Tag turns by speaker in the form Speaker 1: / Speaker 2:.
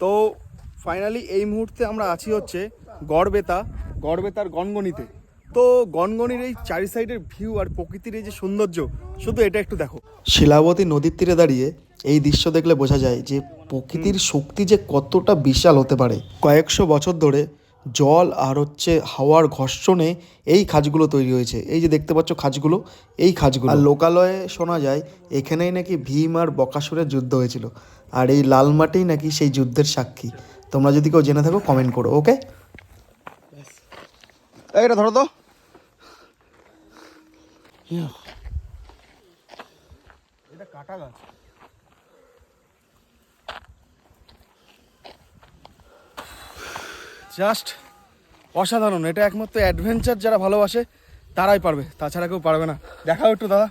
Speaker 1: তো ফাইনালি এই মুহূর্তে আমরা আছি হচ্ছে গড়বেতার গনগনিতে। তো গনগনির এই চারি সাইডের ভিউ আর প্রকৃতির এই যে সৌন্দর্য, শুধু এটা একটু দেখো। শিলাবতী নদীর তীরে দাঁড়িয়ে এই দৃশ্য দেখলে বোঝা যায় যে প্রকৃতির শক্তি যে কতটা বিশাল হতে পারে। কয়েকশো বছর ধরে জল আর হচ্ছে হাওয়ার ঘর্ষণে এই খাঁজগুলো তৈরি হয়েছে। এই যে দেখতে পাচ্ছ খাঁজগুলো, এই খাঁজগুলো। আর লোকালয়ে শোনা যায় এখানেই নাকি ভীম আর বকাসুরের যুদ্ধ হয়েছিল, আর এই লাল মাটিই নাকি সেই যুদ্ধের সাক্ষী। তোমরা যদি কেউ জেনে থাকো কমেন্ট করো, ওকে? এটা ধরো তো। এটা কাটা গাছ। জাস্ট অসাধারণ। এটা একমাত্র অ্যাডভেঞ্চার যারা ভালোবাসে তারাই পারবে, তাছাড়া কেউ পারবে না। দেখাও একটু দাদা।